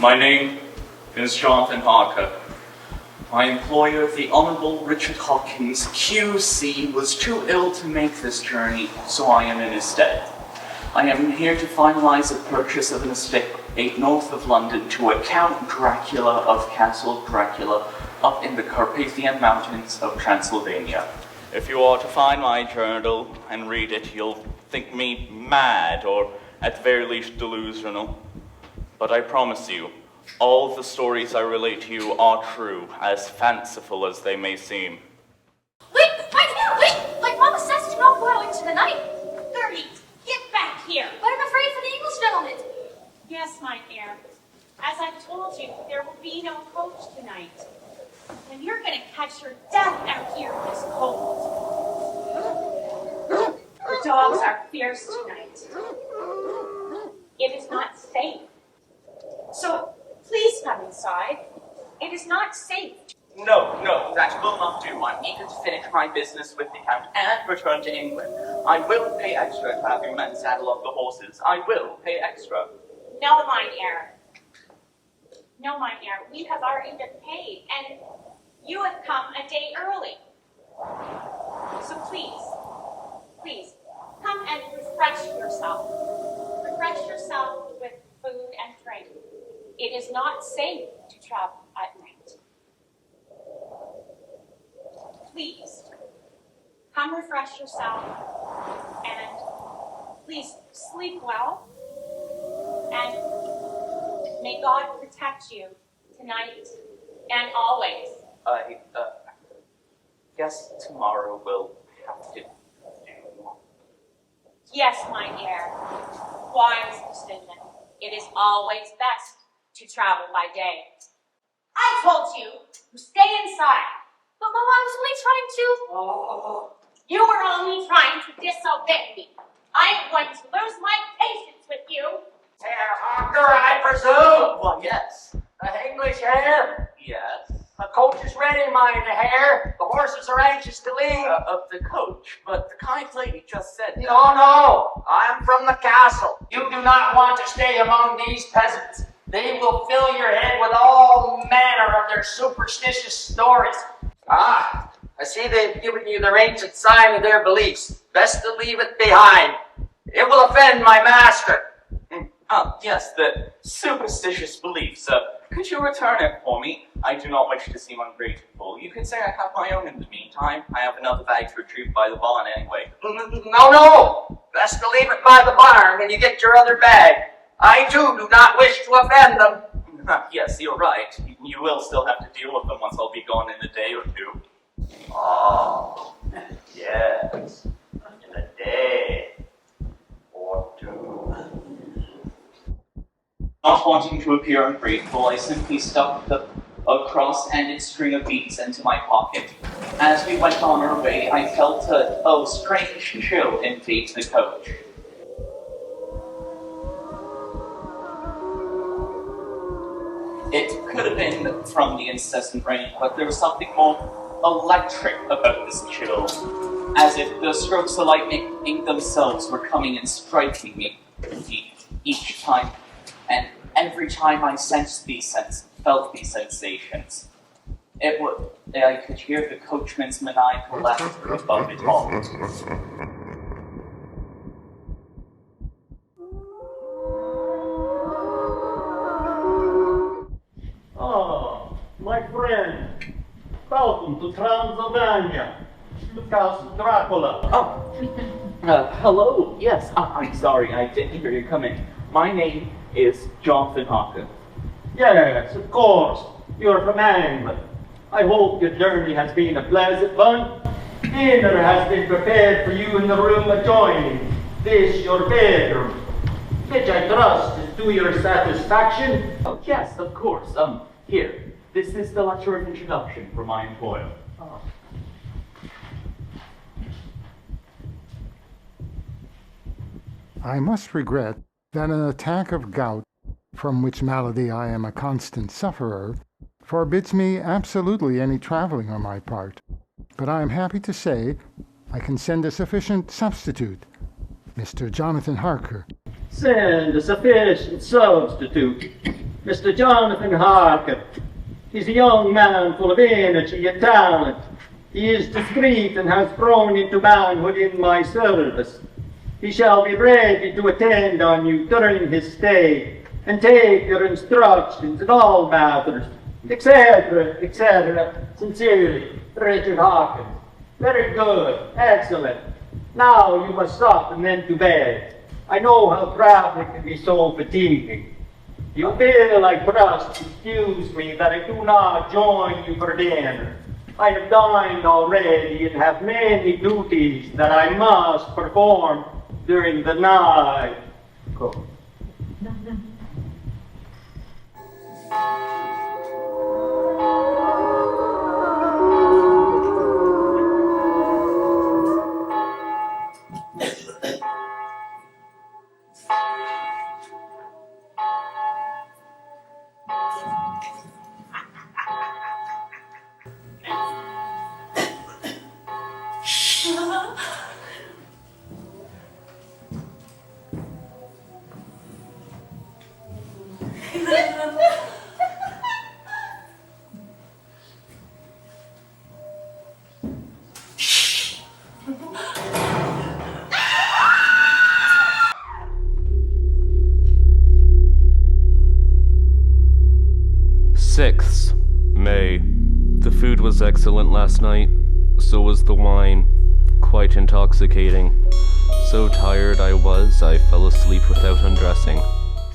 My name is Jonathan Harker. My employer, the Honorable Richard Hawkins, QC, was too ill to make this journey, so I am in his stead. I am here to finalize the purchase of an estate north of London to a Count Dracula of Castle Dracula up in the Carpathian Mountains of Transylvania. If you are to find my journal and read it, you'll think me mad, or at the very least delusional. But I promise you, all of the stories I relate to you are true, as fanciful as they may seem. Wait! Like Mama says, do not go out into the night. Gertie, get back here. But I'm afraid for the English gentleman. Yes, my dear. As I've told you, there will be no coach tonight. And you're going to catch your death out here in this cold. The dogs are fierce tonight. It is not safe. So, please come inside. It is not safe. No, that will not do. I'm eager to finish my business with the Count and return to England. I will pay extra to have your men saddle up the horses. I will pay extra. No, my dear. No, my dear. We have already been paid, and you have come a day early. So please, come and refresh yourself. Refresh yourself with food and drink. It is not safe to travel at night. Please, come refresh yourself, and please sleep well, and may God protect you tonight and always. I guess tomorrow we'll have to do. Yes, my dear. Wise decision. It is always best to travel by day. I told you to stay inside. But Mama, I was only trying to... Oh, you were only trying to disobey me. I am going to lose my patience with you. Herr Harker, I presume. Well, yes. The English hare. Yes. The coach is ready, mine hare. The horses are anxious to leave. Of the coach, but the kind lady just said... No, I'm from the castle. You do not want to stay among these peasants. They will fill your head with all manner of their superstitious stories. Ah, I see they've given you their ancient sign of their beliefs. Best to leave it behind. It will offend my master. Yes, the superstitious beliefs. Could you return it for me? I do not wish to seem ungrateful. You could say I have my own in the meantime. I have another bag to retrieve by the barn anyway. No. Best to leave it by the barn when you get your other bag. I, too, do not wish to offend them. Yes, you're right. You will still have to deal with them once I'll be gone in a day or two. Oh, yes. In a day or two. Not wanting to appear ungrateful, I simply stuffed a cross-handed string of beads into my pocket. As we went on our way, I felt a strange chill invade the coach. It could have been from the incessant rain, but there was something more electric about this chill, as if the strokes of lightning themselves were coming and striking me each time. And every time I felt these sensations, I could hear the coachman's maniacal laughter above it all. Oh, my friend, welcome to Transylvania, the Castle Dracula. Hello, yes, I'm sorry, I didn't hear you come in. My name is Jonathan Harker. Yes, of course, you're from England. I hope your journey has been a pleasant one. Dinner has been prepared for you in the room adjoining. This your bedroom, which I trust is to your satisfaction. Oh, yes, of course. Here, this is the letter of introduction for my employer. Oh. I must regret that an attack of gout, from which malady I am a constant sufferer, forbids me absolutely any traveling on my part. But I am happy to say I can send a sufficient substitute, Mr. Jonathan Harker. Send a sufficient substitute. Mr. Jonathan Harker. He's a young man full of energy and talent. He is discreet and has grown into manhood in my service. He shall be ready to attend on you during his stay and take your instructions in all matters, etc., etc. Sincerely, Richard Hawkins. Very good, excellent. Now you must stop and then to bed. I know how traveling can be so fatiguing. You will, I trust, excuse me that I do not join you for dinner. I have dined already and have many duties that I must perform during the night. Go. May. The food was excellent last night, so was the wine, quite intoxicating. So tired I was, I fell asleep without undressing.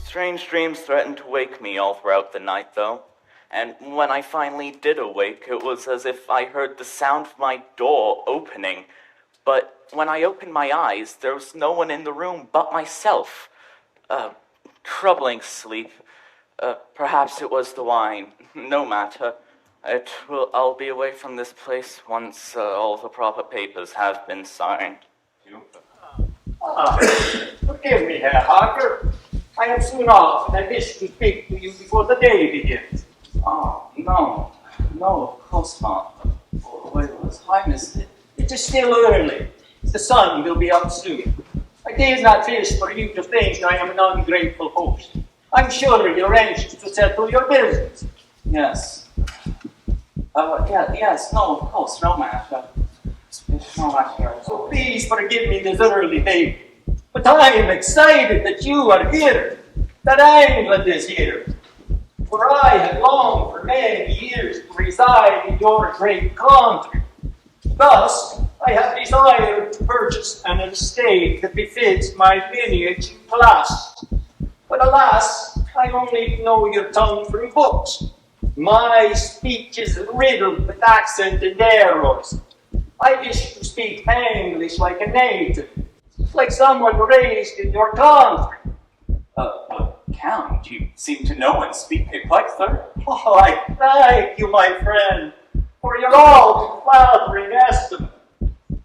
Strange dreams threatened to wake me all throughout the night, though. And when I finally did awake, it was as if I heard the sound of my door opening. But when I opened my eyes, there was no one in the room but myself. Troubling sleep. Perhaps it was the wine. No matter. I'll be away from this place once all the proper papers have been signed. Forgive me, Herr Harker. I am soon off, and I wish to speak to you before the day begins. Oh, no, of course not. Wait, I missed it. It is still early. The sun will be up soon. I dare not wish for you to think I am an ungrateful host. I'm sure you're anxious to settle your business. Yes. Yes, no, of course, no matter. No matter. So please forgive me this early day. But I am excited that you are here, that England is here. For I have longed for many years to reside in your great country. Thus, I have desired to purchase an estate that befits my lineage and class. But alas, I only know your tongue from books. My speech is riddled with accent and errors. I wish to speak English like a native, like someone raised in your country. Count, you seem to know and speak it quite thoroughly. Oh, I thank you, my friend, for your all-flattering estimate.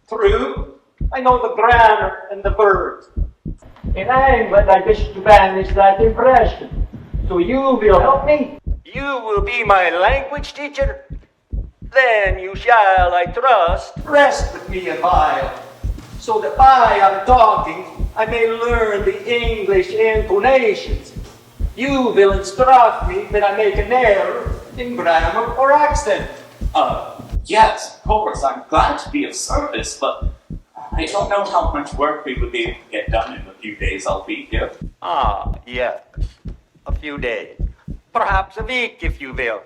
True, I know the grammar and the verbs. In England, I wish to banish that impression. So you will help me? You will be my language teacher? Then you shall, I trust, rest with me a while, so that while I'm talking, I may learn the English intonations. You will instruct me when I make an error in grammar or accent. Yes, of course, I'm glad to be of service, but I don't know how much work we would be able to get done in the few days I'll be here. Yes. A few days. Perhaps a week, if you will.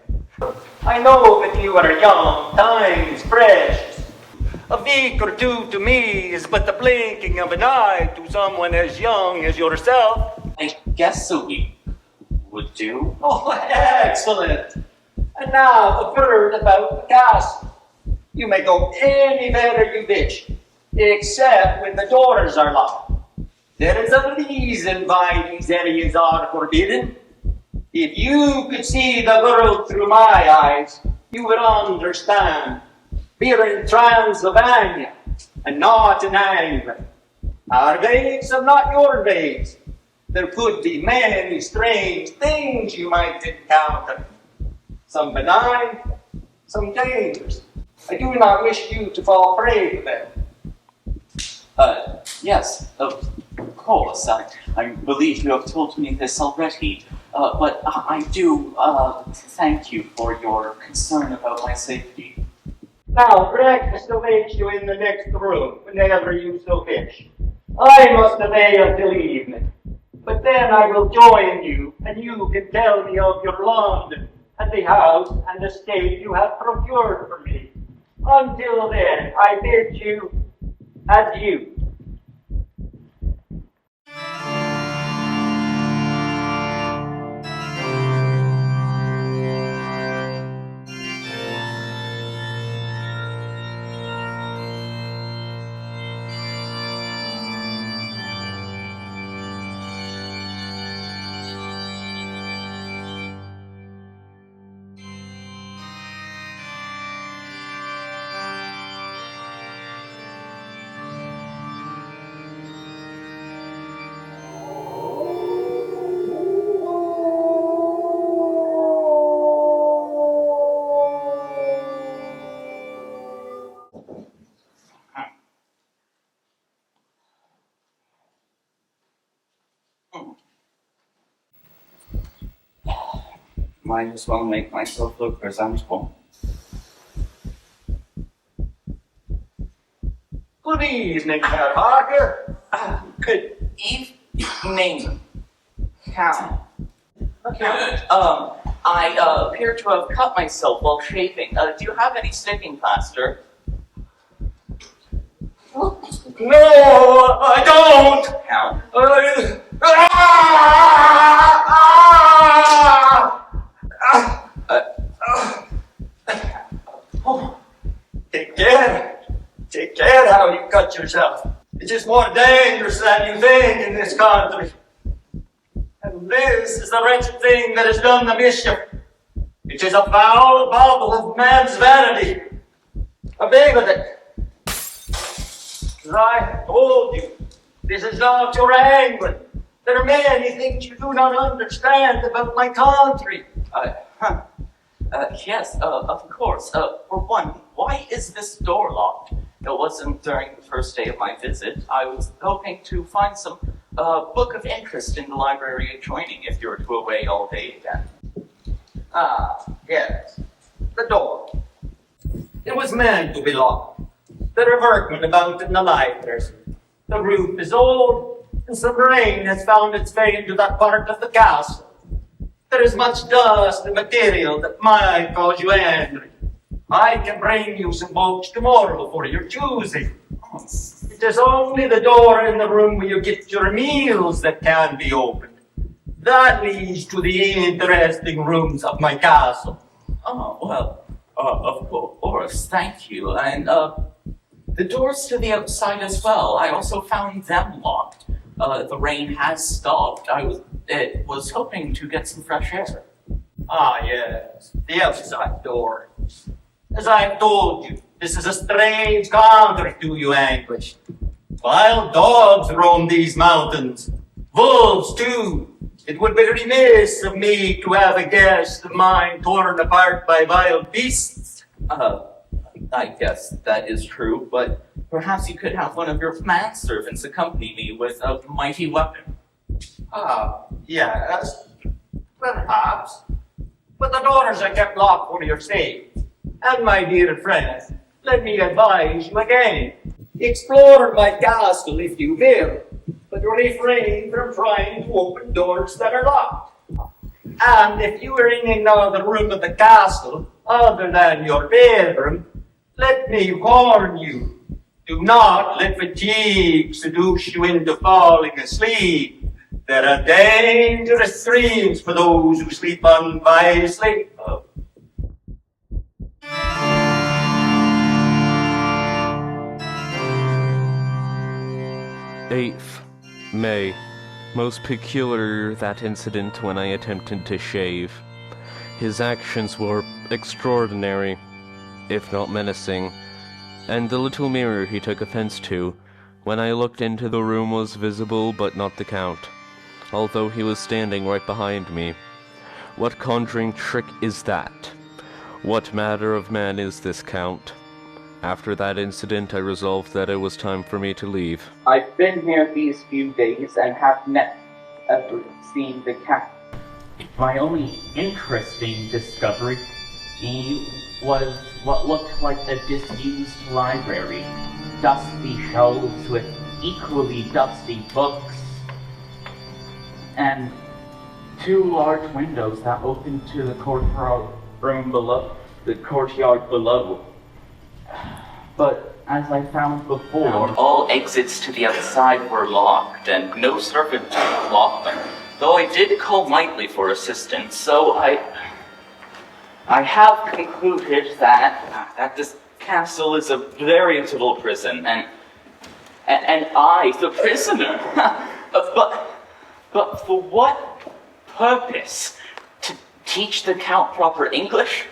I know that you are young, time is precious. A week or two to me is but the blinking of an eye to someone as young as yourself. I guess a week would do. Oh, excellent. And now a word about the castle. You may go anywhere you wish, except when the doors are locked. There is a reason why these areas are forbidden. If you could see the world through my eyes, you would understand. We are in Transylvania, and not in England. Our ways are not your ways. There could be many strange things you might encounter. Some benign, some dangerous. I do not wish you to fall prey to them. Yes, of course. I believe you have told me this already, but I do thank you for your concern about my safety. Now, breakfast awaits you in the next room, whenever you so wish. I must away until evening, but then I will join you, and you can tell me of your London, and the house and estate you have procured for me. Until then, I bid you adieu. Might as well make myself look presentable. Good evening, Herr Parker. Good evening, Count. Okay. I appear to have cut myself while shaving. Do you have any sticking plaster? No, I don't. Count. Take care how you cut yourself. It is more dangerous than you think in this country. And this is the wretched thing that has done the mischief. It is a foul bauble of man's vanity. Away with it. As I have told you, this is not your England. There are many things you do not understand about my country. Yes, of course. For one, why is this door locked? It wasn't during the first day of my visit. I was hoping to find some book of interest in the library adjoining if you were to away all day again. Ah, yes. The door. It was meant to be locked. There are workmen about in the library. The roof is old, and some rain has found its way into that part of the castle. There is much dust and material that might cause you entry. I can bring you some books tomorrow for your choosing. It is only the door in the room where you get your meals that can be opened. That leads to the interesting rooms of my castle. Oh, well, of course, thank you. And, the doors to the outside as well, I also found them locked. The rain has stopped. I was hoping to get some fresh air. Ah, yes, the outside door. As I've told you, this is a strange country to you English. Wild dogs roam these mountains. Wolves, too. It would be remiss of me to have a guest of mine torn apart by wild beasts. I guess that is true, but perhaps you could have one of your manservants accompany me with a mighty weapon. Ah, yes, perhaps. But the doors are kept locked for your sake. And my dear friend, let me advise you again. Explore my castle if you will, but refrain from trying to open doors that are locked. And if you are in another room of the castle, other than your bedroom, let me warn you, do not let fatigue seduce you into falling asleep. There are dangerous dreams for those who sleep unwisely. 8th May. Most peculiar that incident when I attempted to shave. His actions were extraordinary, if not menacing, and the little mirror he took offense to, when I looked into the room, was visible but not the Count, although he was standing right behind me. What conjuring trick is that? What manner of man is this Count? After that incident, I resolved that it was time for me to leave. I've been here these few days and have never seen the cat. My only interesting discovery was what looked like a disused library. Dusty shelves with equally dusty books, and 2 large windows that opened to the courtyard below. But as I found before, All exits to the outside were locked, and no servant to lock them. Though I did call lightly for assistance, so I have concluded that this castle is a veritable prison, and I, the prisoner. but for what purpose? To teach the Count proper English?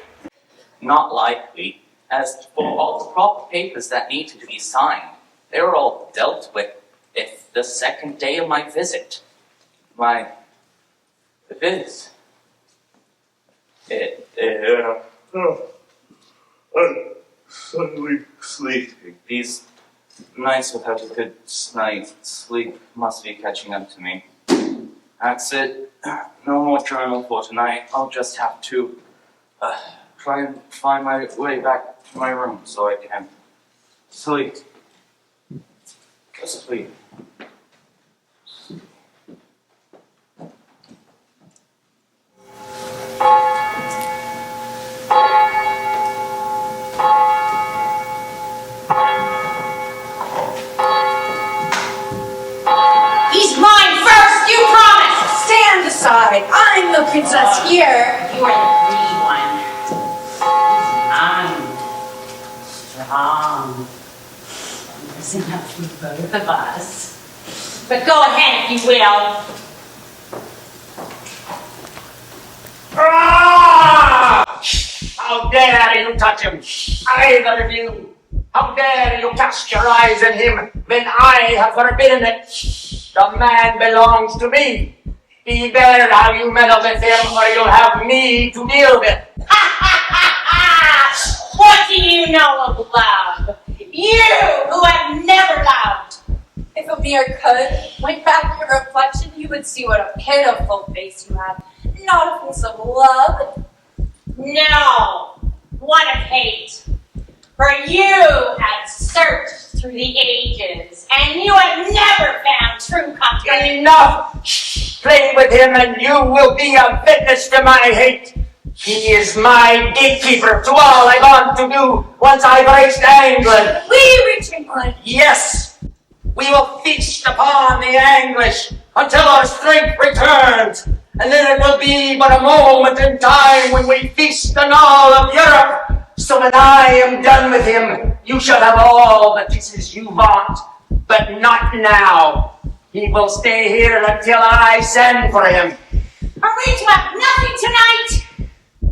Not likely. As for all the proper papers that needed to be signed, they were all dealt with if the second day of my visit. My visit. I'm suddenly sleeping. These nights without a good night's sleep must be catching up to me. That's it. No more journal for tonight. I'll just have to try and find my way back to my room so I can sleep. Just sleep. He's mine first, you promised! Stand aside. I'm the princess here. you are the pretty one. I'm strong. There's enough for both of us. But go ahead if you will. Ah! How dare you touch him, either of you! How dare you cast your eyes on him when I have forbidden it? The man belongs to me. Beware how you meddle with him, or you'll have me to deal with. What do you know of love? You who have never loved. If a mirror could point back your reflection, you would see what a pitiful face you have. Not a face of love. No, one of hate. For you have searched through the ages, and you have never found true comfort. Enough! Play with him and you will be a witness to my hate. He is my gatekeeper to all I want to do once I've reached England. We reach England. Yes, we will feast upon the English until our strength returns. And then it will be but a moment in time when we feast on all of Europe. So when I am done with him, you shall have all the kisses you want, but not now. He will stay here until I send for him. Are we to have nothing tonight?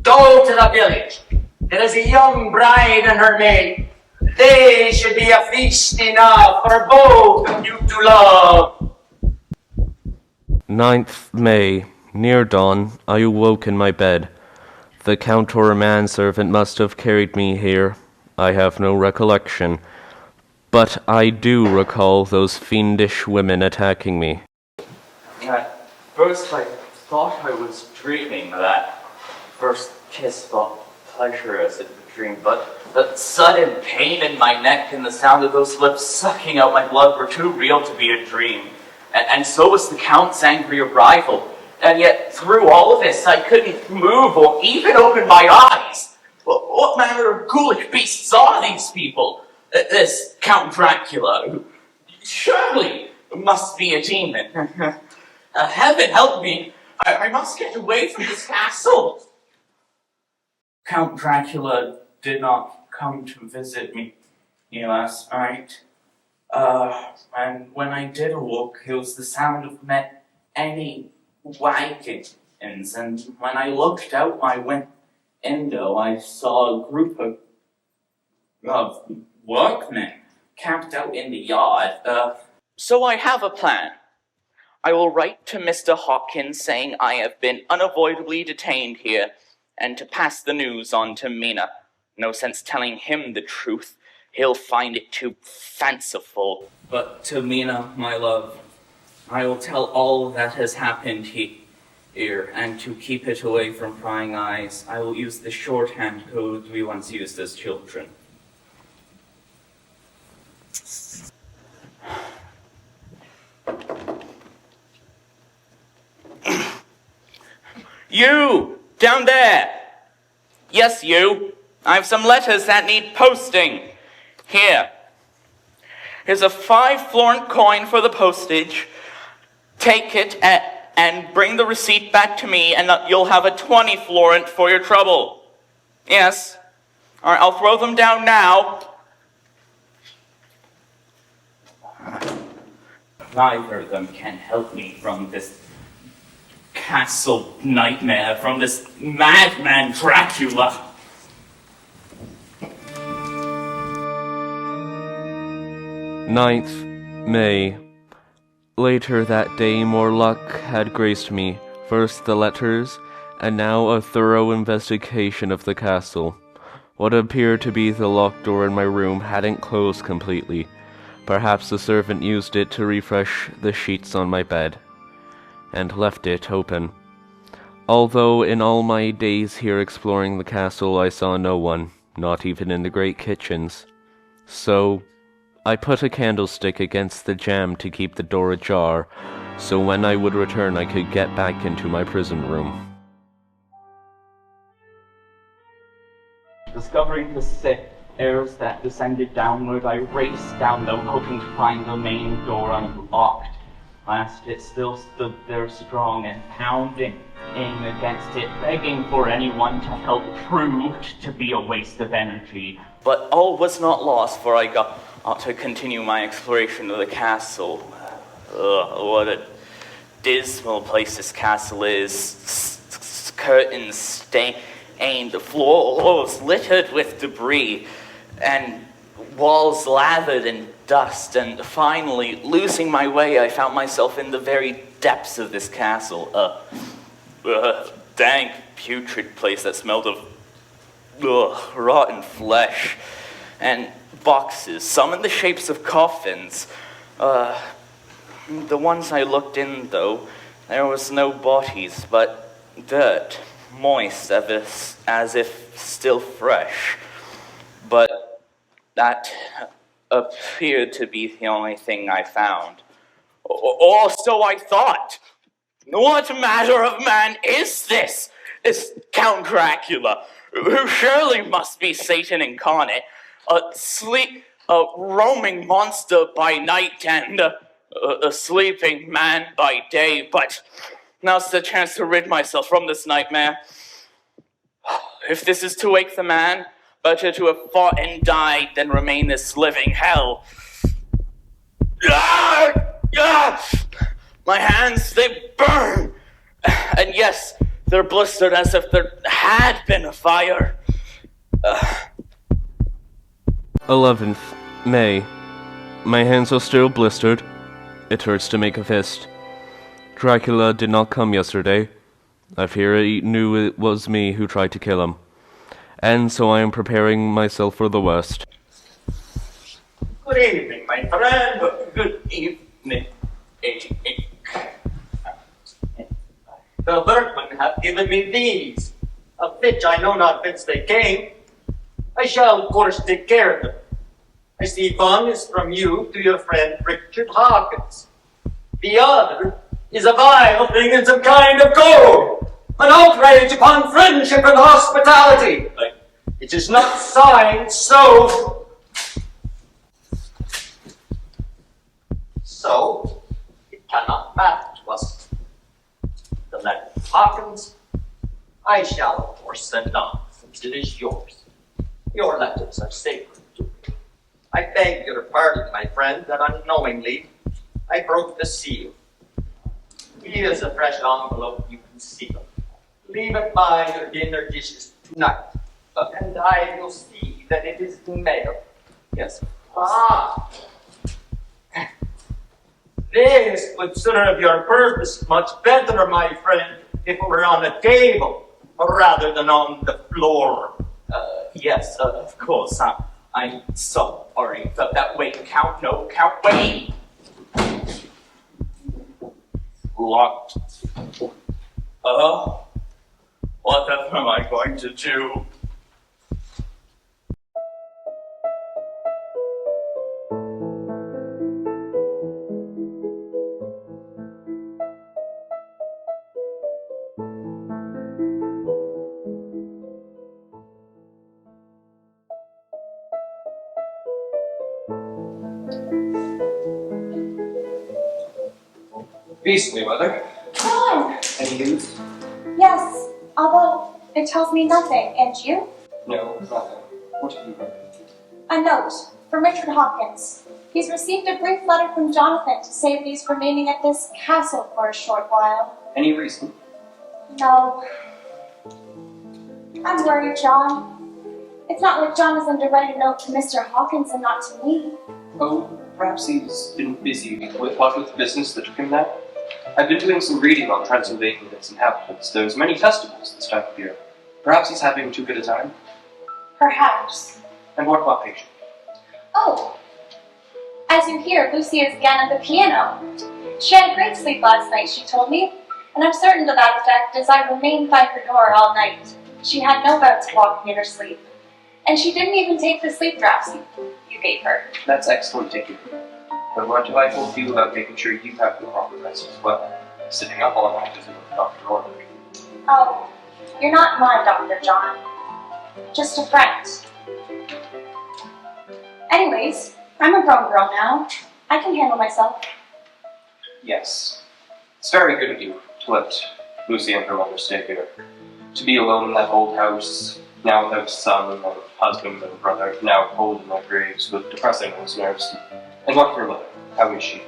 Go to the village. There is a young bride and her maid. They should be a feast enough for both of you to love. 9th May. Near dawn, I awoke in my bed. The Count or a manservant must have carried me here. I have no recollection. But I do recall those fiendish women attacking me. At first I thought I was dreaming. That first kiss felt pleasure as in a dream, but the sudden pain in my neck and the sound of those lips sucking out my blood were too real to be a dream. And so was the Count's angry arrival. And yet, through all of this, I couldn't move or even open my eyes. What manner of ghoulish beasts are these people? This Count Dracula, who surely must be a demon. Heaven help me! I must get away from this castle! Count Dracula did not come to visit me last night. And when I did awoke, it was the sound of any wagons, and when I looked out my window, I saw a group of workmen camped out in the yard. So I have a plan. I will write to Mr. Hawkins saying I have been unavoidably detained here, and to pass the news on to Mina. No sense telling him the truth. He'll find it too fanciful. But to Mina, my love, I will tell all that has happened here, and to keep it away from prying eyes, I will use the shorthand code we once used as children. You! Down there! Yes, you! I have some letters that need posting. Here. Here's a 5 florent coin for the postage. Take it and bring the receipt back to me, and you'll have a 20 florent for your trouble. Yes. All right, I'll throw them down now. Neither of them can help me from this castle nightmare, from this madman Dracula. May. Later that day, more luck had graced me. First the letters, and now a thorough investigation of the castle. What appeared to be the locked door in my room hadn't closed completely. Perhaps the servant used it to refresh the sheets on my bed, and left it open. Although in all my days here exploring the castle I saw no one, not even in the great kitchens. So I put a candlestick against the jamb to keep the door ajar, so when I would return I could get back into my prison room. Discovering the stairs that descended downward, I raced down them, hoping to find the main door unlocked. Last, it still stood there strong and pounding against it, begging for anyone to help. Proved to be a waste of energy. But all was not lost, for I got to continue my exploration of the castle. What a dismal place this castle is. Curtains stained, the floors littered with debris, and walls lathered in dust, and finally, losing my way, I found myself in the very depths of this castle. Dank, putrid place that smelled of rotten flesh, and boxes, some in the shapes of coffins. The ones I looked in, though, there was no bodies, but dirt, moist, as if still fresh. But that appeared to be the only thing I found. Or so I thought. What manner of man is this? This Count Dracula, who surely must be Satan incarnate, a roaming monster by night and a sleeping man by day. But now's the chance to rid myself from this nightmare. If this is to wake the man, better to have fought and died than remain this living hell. My hands, they burn. And yes, they're blistered as if there had been a fire. 11th May. My hands are still blistered. It hurts to make a fist. Dracula did not come yesterday. I fear he knew it was me who tried to kill him. And so I am preparing myself for the worst. Good evening, my friend. Good evening. The workmen have given me these, of which I know not whence they came. I shall, of course, take care of them. I see one is from you to your friend Richard Hawkins. The other is a vile thing in some kind of gold, an outrage upon friendship and hospitality. It is not signed, so it cannot matter to us. The letter of Hawkins, I shall, of course, send on, since it is yours. Your letters are sacred to me. I beg your pardon, my friend, that unknowingly I broke the seal. Here's a fresh envelope you can seal. Leave it by your dinner dishes tonight, and I will see that it is mailed. Yes. This would serve your purpose much better, my friend, if it were on a table, rather than on the floor. Yes, of course. I'm so sorry. Wait, count, wait! Locked. What am I going to do? Beastly weather. John! Any news? Yes, although it tells me nothing. And you? No, nothing. What have you heard? A note from Richard Hawkins. He's received a brief letter from Jonathan to say that he's remaining at this castle for a short while. Any reason? No. I'm worried, John. It's not like Jonathan to write a note to Mr. Hawkins and not to me. Oh, perhaps he's been busy with the business that took him there. I've been doing some reading on Transylvania and its inhabitants. There's many festivals this time of year. Perhaps he's having too good a time. Perhaps. And what about Patient? Oh. As you hear, Lucy is again at the piano. She had a great sleep last night, she told me, and I'm certain to that effect as I remained by her door all night. She had no bouts walking in her sleep. And she didn't even take the sleep drops you gave her. That's excellent to hear. But what have I told you about making sure you have the proper rest as well? Sitting up all night as a doctor ordered. Oh, you're not my doctor, John. Just a friend. Anyways, I'm a grown girl now. I can handle myself. Yes. It's very good of you to let Lucy and her mother stay here. To be alone in that old house, now without son and husband and brother, now cold in their graves with depressing those nerves. And what of your mother? How is she?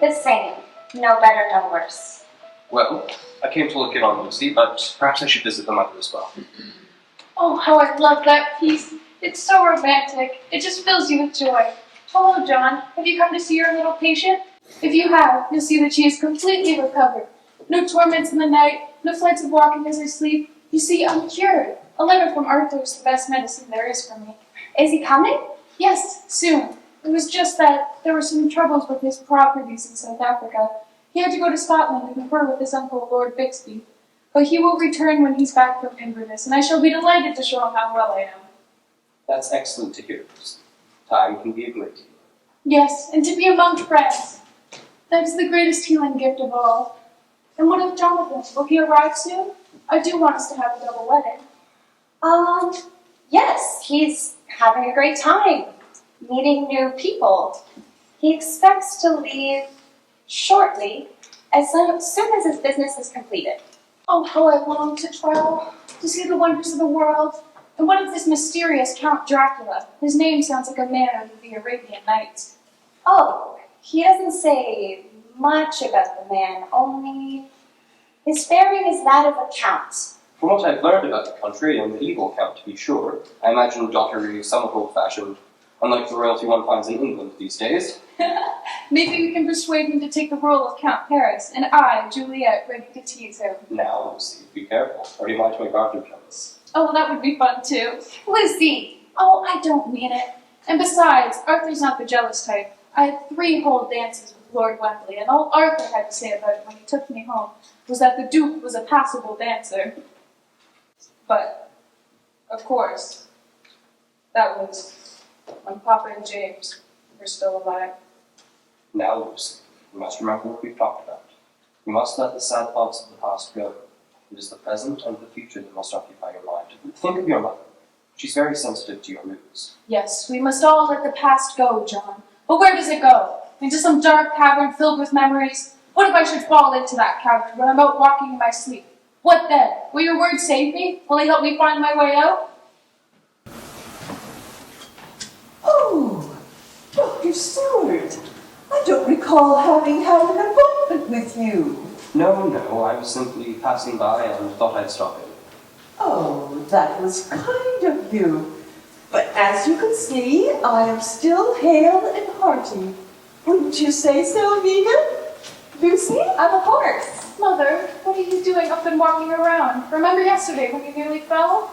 The same. No better, no worse. Well, I came to look in on Lucy, but perhaps I should visit the mother as well. Oh, how I love that piece. It's so romantic. It just fills you with joy. Hello, John. Have you come to see your little patient? If you have, you'll see that she is completely recovered. No torments in the night, no flights of walking as I sleep. You see, I'm cured. A letter from Arthur is the best medicine there is for me. Is he coming? Yes, soon. It was just that there were some troubles with his properties in South Africa. He had to go to Scotland to confer with his uncle, Lord Bixby. But he will return when he's back from Inverness, and I shall be delighted to show him how well I am. That's excellent to hear, Lucy. Time can be a great deal. Yes, and to be among friends. That is the greatest healing gift of all. And what of Jonathan? Will he arrive soon? I do want us to have a double wedding. Yes, he's having a great time. Meeting new people. He expects to leave shortly, as soon as his business is completed. Oh, how I long to travel, to see the wonders of the world. And what of this mysterious Count Dracula? His name sounds like a man out of the Arabian Nights. Oh, he doesn't say much about the man, only his bearing is that of a count. From what I've learned about the country, a medieval count to be sure, I imagine Doctor somewhat old-fashioned, unlike the royalty one finds in England these days. Maybe we can persuade him to take the role of Count Paris, and I, Juliet, ready to tease him. Now, Lucy, be careful, or you might make Arthur jealous. Oh, that would be fun too. Lucy! Oh, I don't mean it. And besides, Arthur's not the jealous type. I had 3 whole dances with Lord Wembley, and all Arthur had to say about it when he took me home was that the Duke was a passable dancer. But, of course, that was when Papa and James were still alive. Now, Lucy, you must remember what we've talked about. You must let the sad thoughts of the past go. It is the present and the future that must occupy your mind. Think of your mother. She's very sensitive to your moods. Yes, we must all let the past go, John. But where does it go? Into some dark cavern filled with memories? What if I should fall into that cavern when I'm out walking in my sleep? What then? Will your words save me? Will they help me find my way out? Oh, Dr. Stewart. I don't recall having had an appointment with you. No, I was simply passing by and thought I'd stop in. Oh, that was kind of you. But as you can see, I am still hale and hearty. Wouldn't you say so, Vegan? Lucy? Of course. Mother, what are you doing up and walking around? Remember yesterday when you nearly fell?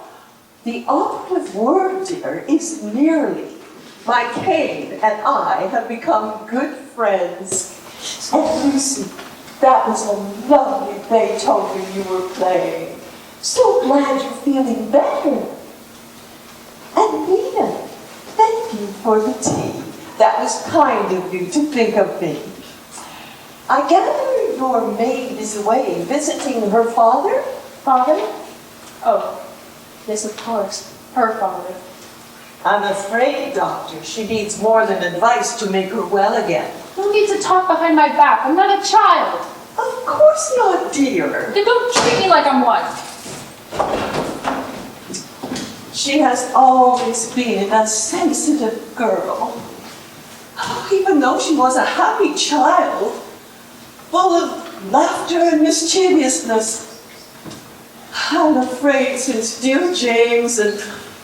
The operative word, dear, is merely. My cane and I have become good friends. And Lucy, that was a lovely Beethoven you were playing. So glad you're feeling better. And Nina, thank you for the tea. That was kind of you to think of me. I gather your maid is away visiting her father? Father? Oh, yes, of course. Her father. I'm afraid, Doctor, she needs more than advice to make her well again. You need to talk behind my back. I'm not a child. Of course not, dear. Then don't treat me like I'm one. She has always been a sensitive girl. Even though she was a happy child, full of laughter and mischievousness. I'm afraid since dear James and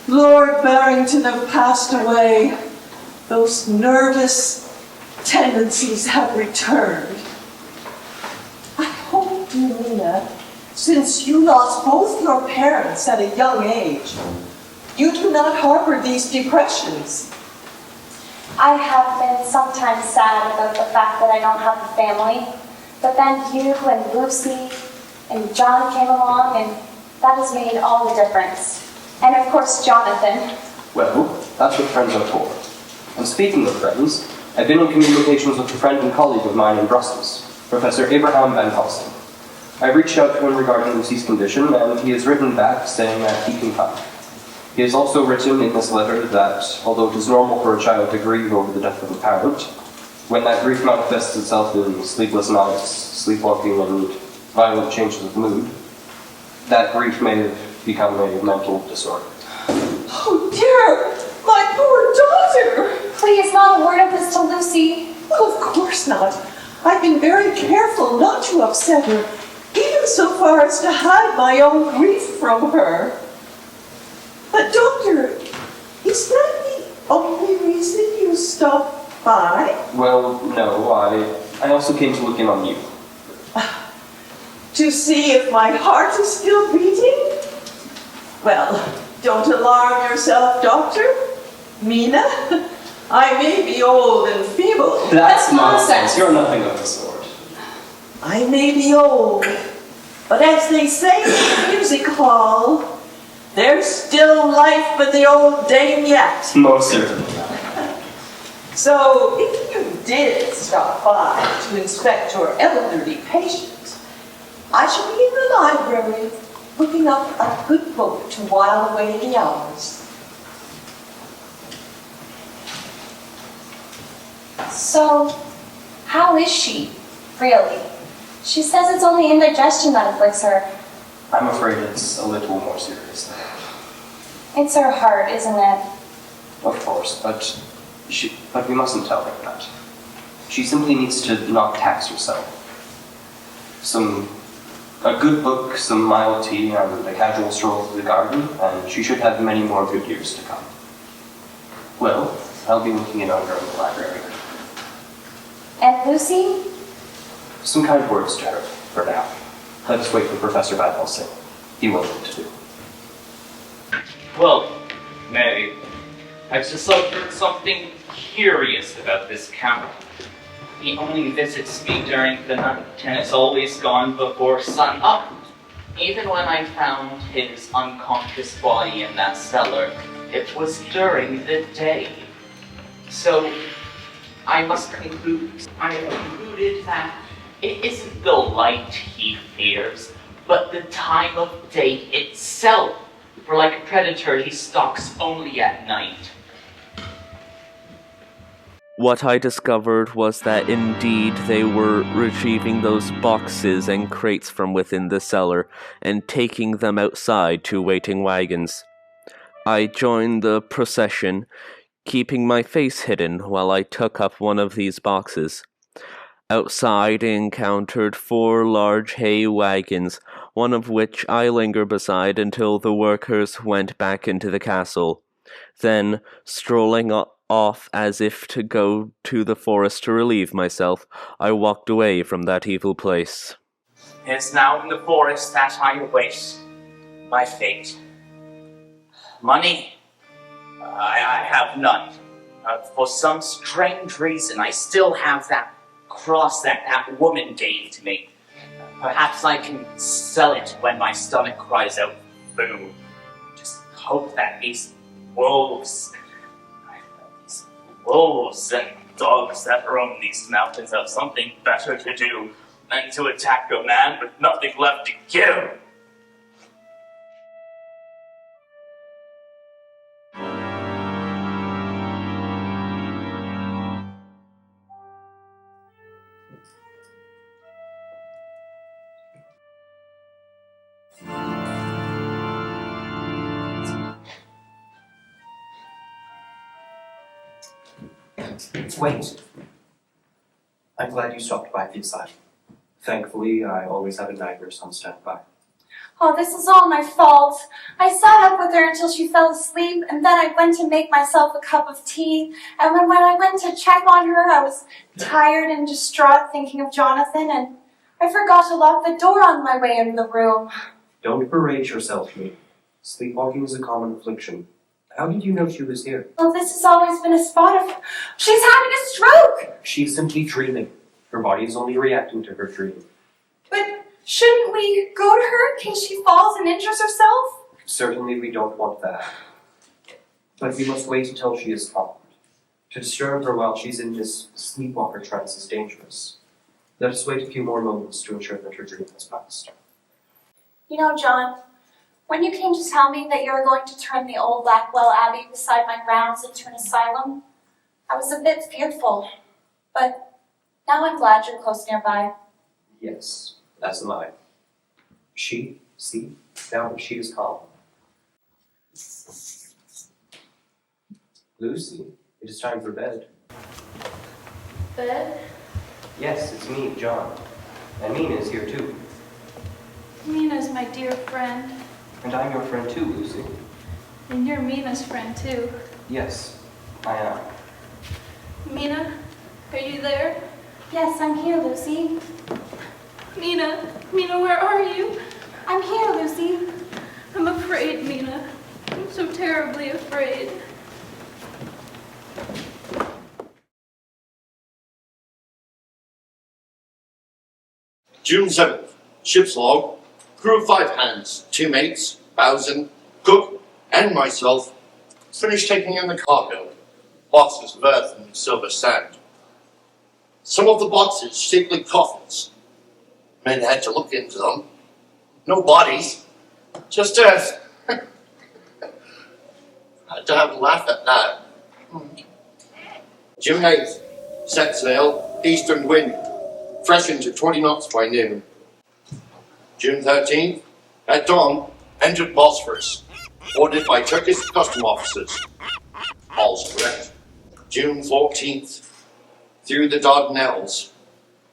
Lord Barrington have passed away, those nervous tendencies have returned. I hope, dear Nina, since you lost both your parents at a young age, you do not harbor these depressions. I have been sometimes sad about the fact that I don't have a family, but then you and Lucy and John came along, and that has made all the difference. And of course, Jonathan. Well, that's what friends are for. And speaking of friends, I've been in communications with a friend and colleague of mine in Brussels, Professor Abraham Van Halsten. I reached out to him regarding Lucy's condition, and he has written back saying that he can come. He has also written in this letter that, although it is normal for a child to grieve over the death of a parent, when that grief manifests itself in sleepless nights, sleepwalking, and violent changes of mood, that grief may have become a mental disorder. Oh dear, my poor daughter! Please, not a word of this to Lucy. Oh, of course not. I've been very careful not to upset her, even so far as to hide my own grief from her. But doctor, is that the only reason you stopped by? Well, no, I also came to look in on you. To see if my heart is still beating? Well, don't alarm yourself, doctor. Mina, I may be old and feeble. That's nonsense. You're nothing of the sort. I may be old, but as they say in the music hall, there's still life for the old dame yet. Most certainly. So, if you did stop by to inspect your elderly patient, I shall be in the library looking up a good book to while away the hours. So, how is she, really? She says it's only indigestion that afflicts her. I'm afraid it's a little more serious than that. It's her heart, isn't it? Of course, but we mustn't tell her that. She simply needs to not tax herself. A good book, some mild tea, and a casual stroll through the garden, and she should have many more good years to come. Well, I'll be looking in on her in the library. And Lucy? Some kind words to her, for now. Let us wait for Professor Van Helsing. He will know what to do. Well, Mary, I've discovered something curious about this camera. He only visits me during the night, and it's always gone before sun up. Even when I found his unconscious body in that cellar, it was during the day. So, I have concluded that it isn't the light he fears, but the time of day itself. For like a predator, he stalks only at night. What I discovered was that indeed they were retrieving those boxes and crates from within the cellar and taking them outside to waiting wagons. I joined the procession, keeping my face hidden while I took up one of these boxes. Outside I encountered 4 large hay wagons, one of which I lingered beside until the workers went back into the castle. Then, strolling off as if to go to the forest to relieve myself, I walked away from that evil place. It is now in the forest that I await my fate. Money? I have none. For some strange reason, I still have that cross that woman gave to me. Perhaps I can sell it when my stomach cries out food. Just hope that these wolves and dogs that roam these mountains have something better to do than to attack a man with nothing left to give. Wait. I'm glad you stopped by the asylum. Thankfully, I always have a night nurse on standby. Oh, this is all my fault. I sat up with her until she fell asleep, and then I went to make myself a cup of tea. And when I went to check on her, I was tired and distraught thinking of Jonathan, and I forgot to lock the door on my way in the room. Don't berate yourself, me. Sleepwalking is a common affliction. How did you know she was here? Well, this has always been a spot of... She's having a stroke! She's simply dreaming. Her body is only reacting to her dream. But shouldn't we go to her in case she falls and injures herself? Certainly we don't want that. But we must wait until she is calmed. To disturb her while she's in this sleepwalker trance is dangerous. Let us wait a few more moments to ensure that her dream has passed. You know, John, when you came to tell me that you were going to turn the old Blackwell Abbey beside my grounds into an asylum, I was a bit fearful. But now I'm glad you're close nearby. Yes, as am I. See, now that she is calm. Lucy, it is time for bed. Bed? Yes, it's me, John. And Mina is here too. Mina's my dear friend. And I'm your friend too, Lucy. And you're Mina's friend too. Yes, I am. Mina, are you there? Yes, I'm here, Lucy. Mina, where are you? I'm here, Lucy. I'm afraid, Mina. I'm so terribly afraid. June 7th, ship's log, crew of 5 hands, 2 mates, Bowsen, cook, and myself, finished taking in the cargo, boxes of earth and silver sand. Some of the boxes shaped like coffins. Men had to look into them. No bodies, just earth. Had to have a laugh at that. June 8th, set sail, eastern wind, freshened to 20 knots by noon. June 13th, at dawn, entered Bosphorus, boarded by Turkish custom officers. All's correct. June 14th, through the Dardanelles,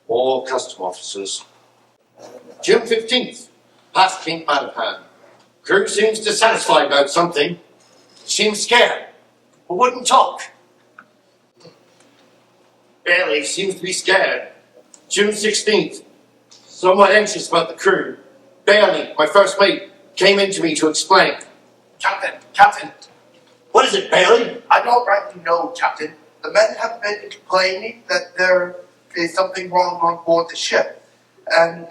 all custom officers. June 15th, past Cape Matapan. Crew seems dissatisfied about something. Seems scared, but wouldn't talk. Bailey seems to be scared. June 16th, somewhat anxious about the crew. Bailey, my first mate, came in to me to explain. Captain, What is it, Bailey? I don't rightly know, Captain. The men have been complaining that there is something wrong on board the ship, and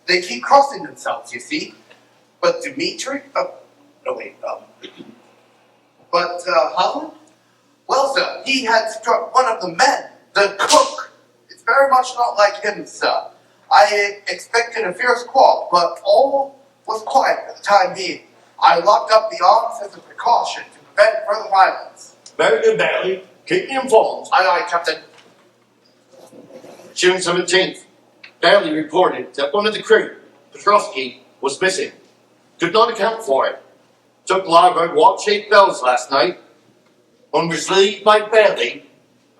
they keep crossing themselves, you see. But Dimitri, Holland? Well, sir, he had struck one of the men, the cook. It's very much not like him, sir. I expected a fierce quarrel, but all was quiet for the time being. I locked up the arms as a precaution to prevent further violence. Very good, Bailey. Keep me informed. Aye, aye, Captain. June 17th, Bailey reported that one of the crew, Petrovsky, was missing. Could not account for it. Took larboard watch-shaped bells last night. When was relieved by Bailey,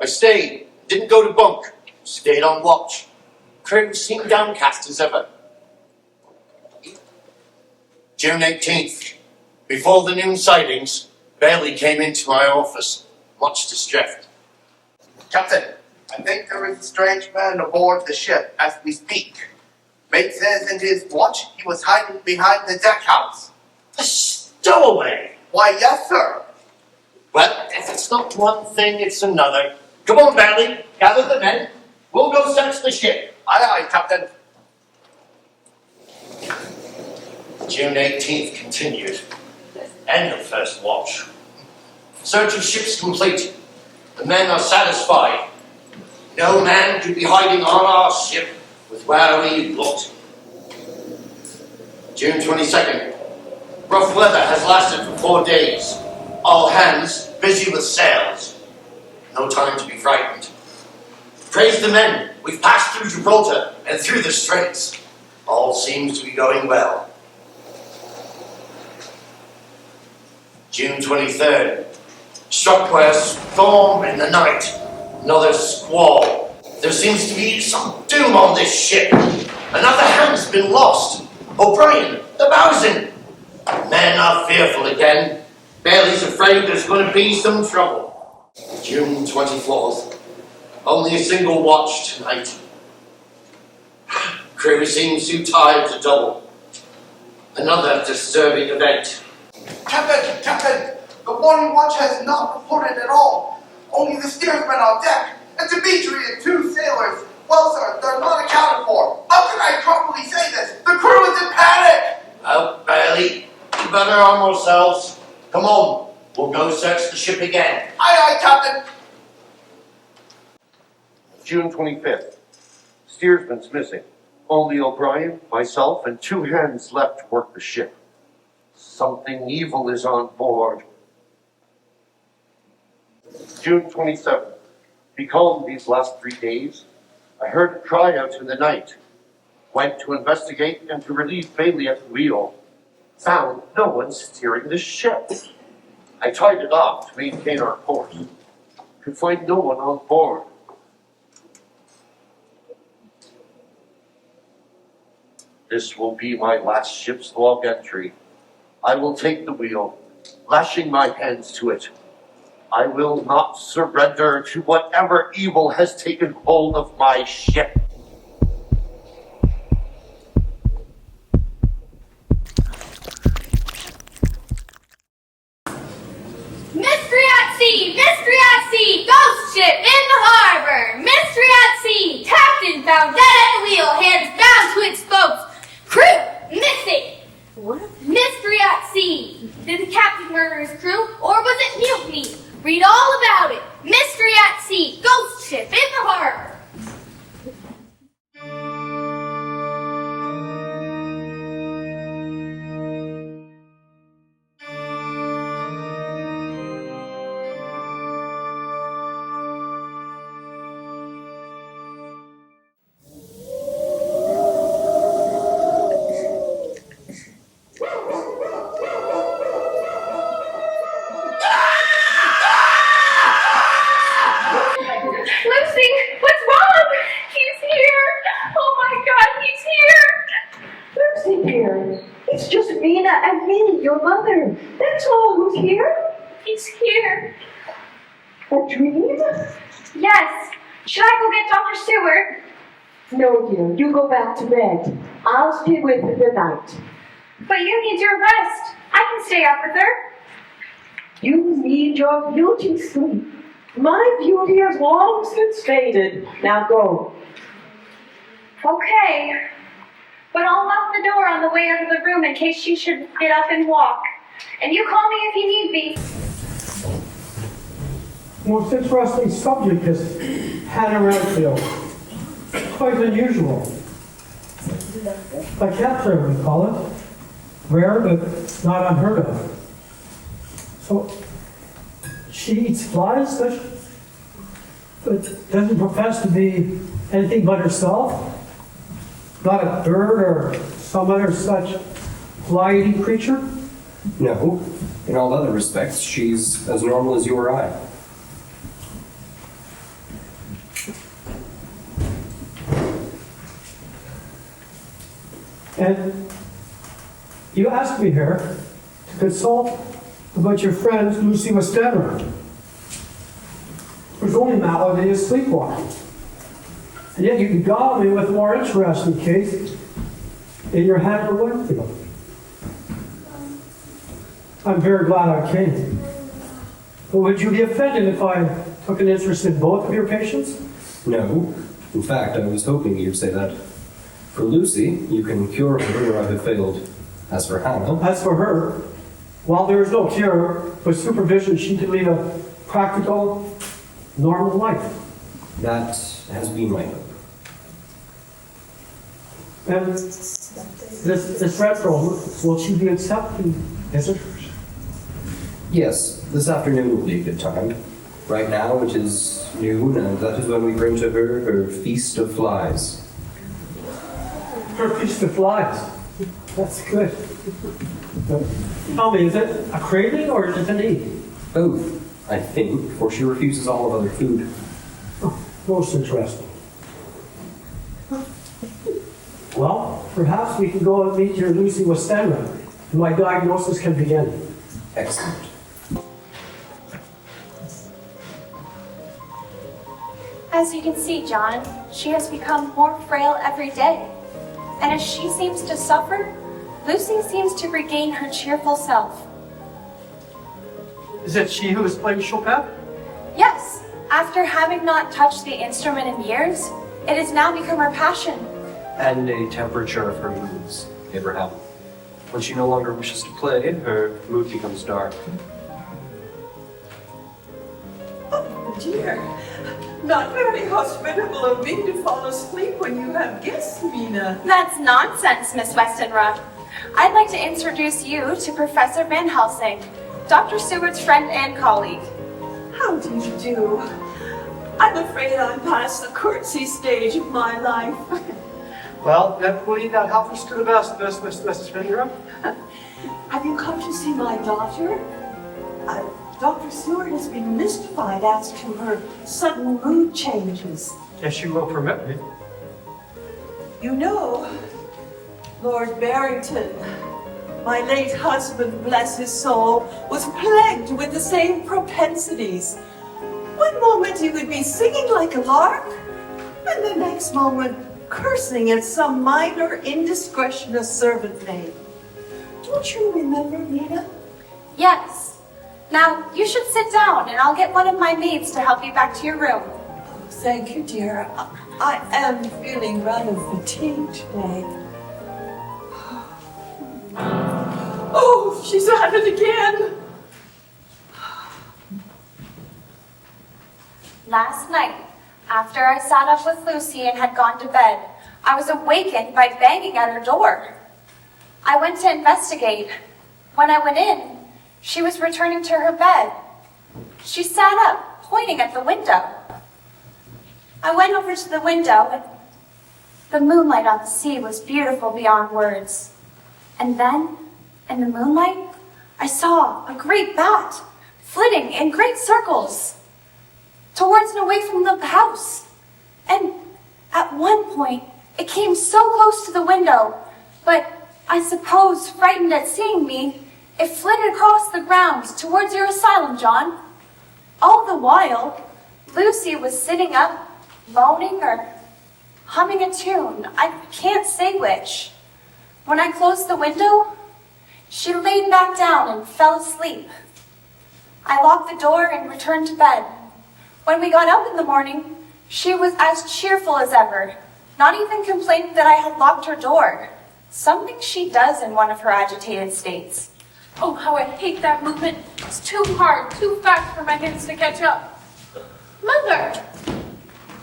I stayed, didn't go to bunk, stayed on watch. Crew seemed downcast as ever. June 18th, before the noon sightings, Bailey came into my office, much distressed. Captain, I think there is a strange man aboard the ship as we speak. Mate says in his watch he was hiding behind the deck house. A stowaway! Why, yes, sir. Well, if it's not one thing, it's another. Come on, Bailey, gather the men. We'll go search the ship. Aye, aye, Captain. June 18th continued. End of first watch. Search of ships complete. The men are satisfied. No man could be hiding on our ship with where we looked. June 22nd. Rough weather has lasted for 4 days. All hands busy with sails. No time to be frightened. Praise the men. We've passed through Gibraltar and through the Straits. All seems to be going well. June 23rd. Struck by a storm in the night. Another squall. There seems to be some doom on this ship. Another hand's been lost. O'Brien, the bosun. Men are fearful again. Bailey's afraid there's going to be some trouble. June 24th. Only a single watch tonight. Crew seems too tired to double. Another disturbing event. Captain, the morning watch has not reported at all. Only the steersman on deck, and Dimitri and 2 sailors. Well, sir, they're not accounted for. How can I properly say this? The crew is in panic! Well, Bailey, we better arm ourselves. Come on, we'll go search the ship again. Aye, aye, Captain. June 25th. Steersman's missing. Only O'Brien, myself, and 2 hands left to work the ship. Something evil is on board. June 27th. Be calm these last 3 days. I heard a cry out in the night. Went to investigate and to relieve Bailey at the wheel. Found no one steering the ship. I tied it off to maintain our course. Could find no one on board. This will be my last ship's log entry. I will take the wheel, lashing my hands to it. I will not surrender to whatever evil has taken hold of my ship. Mystery at sea! Mystery at sea! Ghost ship in the harbor! Mystery at sea! Captain found dead at the wheel, hands bound to its spokes. Crew missing! What? Mystery at sea! Did the captain murder his crew, or was it mutiny? Read all about it. Mystery at sea! Ghost ship in the harbor! Your mother. That's all. Who's here? He's here. A dream? Yes. Should I go get Dr. Stewart? No, dear. You go back to bed. I'll stay with her tonight. But you need your rest. I can stay up with her. You need your beauty sleep. My beauty has long since faded. Now go. Okay. But I'll lock the door on the way out of the room in case she should get up and walk. And you call me if you need me. Most interesting subject is Hannah Redfield. Quite unusual. Like capture, we call it. Rare, but not unheard of. So, she eats flies, but doesn't profess to be anything but herself. Not a bird or some other such fly-eating creature? No. In all other respects, she's as normal as you or I. And you asked me here to consult about your friend Lucy Westenra, whose only malady is sleepwalking. And yet you beguiled me with a more interesting case in your Hannah Winfield. I'm very glad I came. But would you be offended if I took an interest in both of your patients? No. In fact, I was hoping you'd say that. For Lucy, you can cure her where I have failed. As for Hannah... As for her, while there is no cure, with supervision she can lead a practical, normal life. That has been my hope. And this retro, will she be accepting visitors? Yes, this afternoon will be a good time. Right now it is noon, and that is when we bring to her her feast of flies. Her feast of flies? That's good. Tell me, is it a craving or is it a need? Both, I think, for she refuses all of other food. Oh, most interesting. Well, perhaps we can go and meet your Lucy Westenra, and my diagnosis can begin. Excellent. As you can see, John, she has become more frail every day. And as she seems to suffer, Lucy seems to regain her cheerful self. Is it she who is playing Chopin? Yes, after having not touched the instrument in years, it has now become her passion. And a temperature of her moods, Abraham. When she no longer wishes to play, her mood becomes dark. Oh, dear. Not very hospitable of me to fall asleep when you have guests, Mina. That's nonsense, Miss Westenra. I'd like to introduce you to Professor Van Helsing, Dr. Seward's friend and colleague. How do you do? I'm afraid I'm past the curtsy stage of my life. Well, then we'll leave that help us to the best, Mrs. Findra. Have you come to see my daughter? Dr. Seward has been mystified as to her sudden mood changes. If you will permit me. You know, Lord Barrington, my late husband, bless his soul, was plagued with the same propensities. One moment he would be singing like a lark, and the next moment cursing at some minor indiscretion a servant maid. Don't you remember, Nina? Yes. Now, you should sit down, and I'll get one of my maids to help you back to your room. Oh, thank you, dear. I am feeling rather fatigued today. Oh, she's at it again. Last night, after I sat up with Lucy and had gone to bed, I was awakened by banging at her door. I went to investigate. When I went in, she was returning to her bed. She sat up, pointing at the window. I went over to the window, and the moonlight on the sea was beautiful beyond words. And then, in the moonlight, I saw a great bat flitting in great circles towards and away from the house. And at one point, it came so close to the window, but I suppose, frightened at seeing me, it flitted across the grounds towards your asylum, John. All the while, Lucy was sitting up, moaning or humming a tune. I can't say which. When I closed the window, she laid back down and fell asleep. I locked the door and returned to bed. When we got up in the morning, she was as cheerful as ever, not even complaining that I had locked her door. Something she does in one of her agitated states. Oh, how I hate that movement. It's too hard, too fast for my hands to catch up. Mother!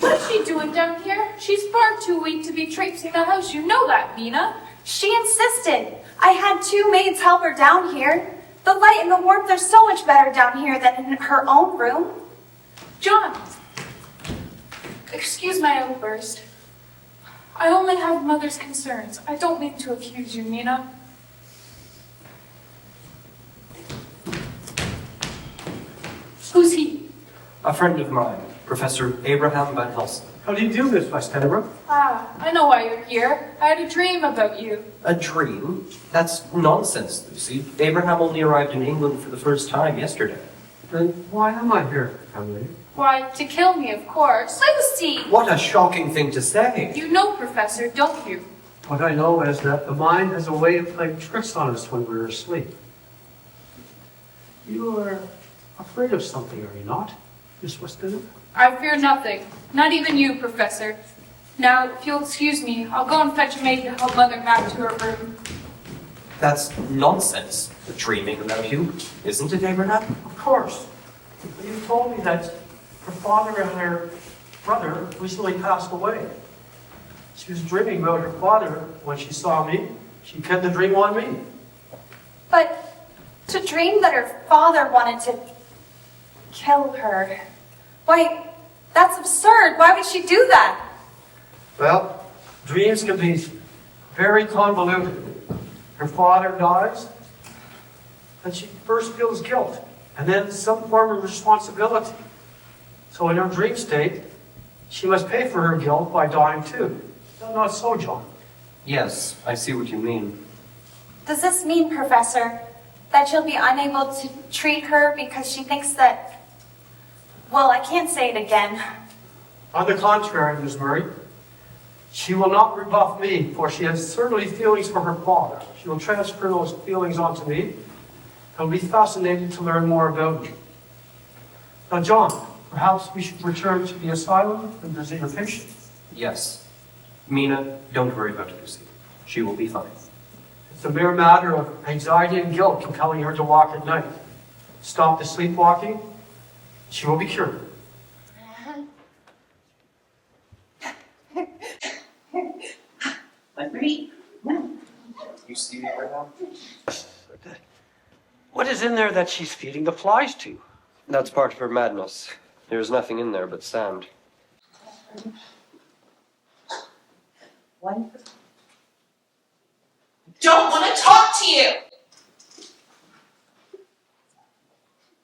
What is she doing down here? She's far too weak to be traipsing the house. You know that, Mina. She insisted. I had 2 maids help her down here. The light and the warmth are so much better down here than in her own room. John! Excuse my outburst. I only have mother's concerns. I don't mean to accuse you, Mina. Who's he? A friend of mine, Professor Abraham Van Helsing. How do you do, Miss Westenra? Ah, I know why you're here. I had a dream about you. A dream? That's nonsense, Lucy. Abraham only arrived in England for the first time yesterday. Then why am I here, Henry? Why, to kill me, of course. Lucy! What a shocking thing to say. You know, Professor, don't you? What I know is that the mind has a way of playing tricks on us when we're asleep. You are afraid of something, are you not, Miss Weston? I fear nothing. Not even you, Professor. Now, if you'll excuse me, I'll go and fetch a maid to help Mother back to her room. That's nonsense. Dreaming about you, isn't it, Abraham? Of course. You told me that her father and her brother recently passed away. She was dreaming about her father when she saw me. She pinned the dream on me. But to dream that her father wanted to kill her, why, that's absurd. Why would she do that? Well, dreams can be very convoluted. Her father dies, and she first feels guilt, and then some form of responsibility. So in her dream state, she must pay for her guilt by dying too. Not so, John. Yes, I see what you mean. Does this mean, Professor, that you'll be unable to treat her because she thinks that... Well, I can't say it again. On the contrary, Miss Murray, she will not rebuff me, for she has certainly feelings for her father. She will transfer those feelings onto me. I'll be fascinated to learn more about you. Now, John, perhaps we should return to the asylum and visit your patient. Yes. Mina, don't worry about Lucy. She will be fine. It's a mere matter of anxiety and guilt compelling her to walk at night. Stop the sleepwalking, she will be cured. Agree. You see Abraham? What is in there that she's feeding the flies to? That's part of her madness. There's nothing in there but sand. Don't want to talk to you!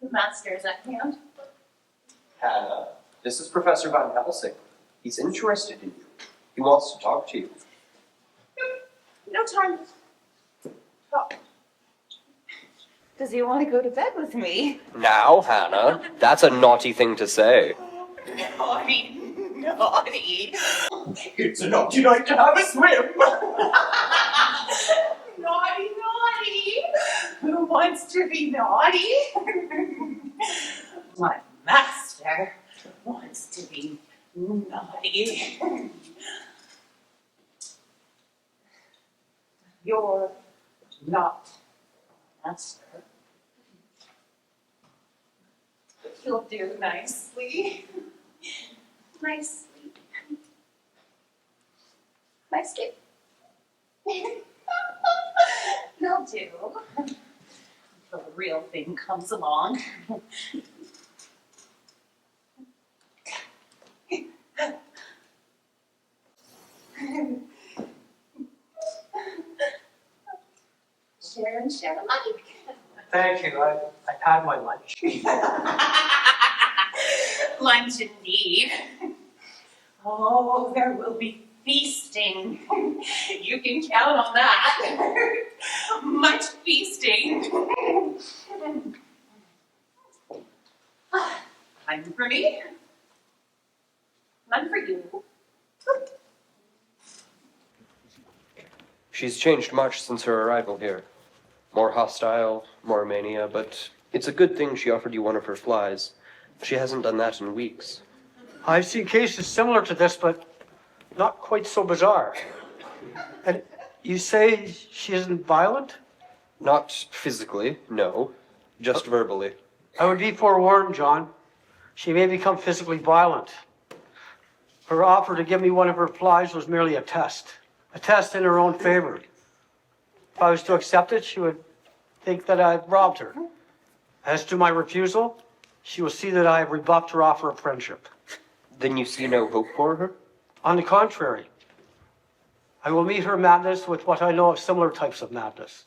The master is at hand. Hannah, this is Professor Van Helsing. He's interested in you. He wants to talk to you. No time to talk. Does he want to go to bed with me? Now, Hannah, that's a naughty thing to say. Naughty, naughty. It's a naughty night to have a swim. Naughty, naughty. Who wants to be naughty? My master wants to be naughty. You're not master. You'll do nicely. Nicely. Nicely. You'll do. Until the real thing comes along. Share alike. Thank you. I've had my lunch. Lunch indeed. Oh, there will be feasting. You can count on that. Much feasting. Time for me. None for you. She's changed much since her arrival here. More hostile, more mania, but it's a good thing she offered you one of her flies. She hasn't done that in weeks. I've seen cases similar to this, but not quite so bizarre. And you say she isn't violent? Not physically, no. Just verbally. I would be forewarned, John. She may become physically violent. Her offer to give me one of her flies was merely a test in her own favor. If I was to accept it, she would think that I'd robbed her. As to my refusal, she will see that I have rebuffed her offer of friendship. Then you see no hope for her? On the contrary, I will meet her madness with what I know of similar types of madness.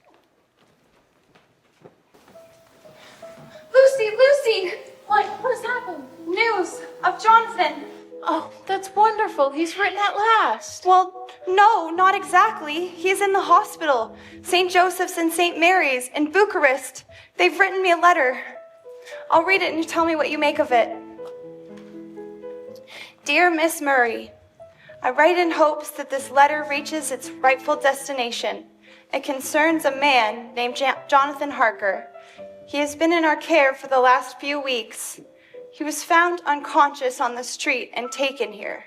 Lucy, Lucy! What has happened? News of Jonathan. Oh, that's wonderful. He's written at last. Well, no, not exactly. He's in the hospital. St. Joseph's and St. Mary's in Bucharest. They've written me a letter. I'll read it and you tell me what you make of it. Dear Miss Murray, I write in hopes that this letter reaches its rightful destination. It concerns a man named Jonathan Harker. He has been in our care for the last few weeks. He was found unconscious on the street and taken here.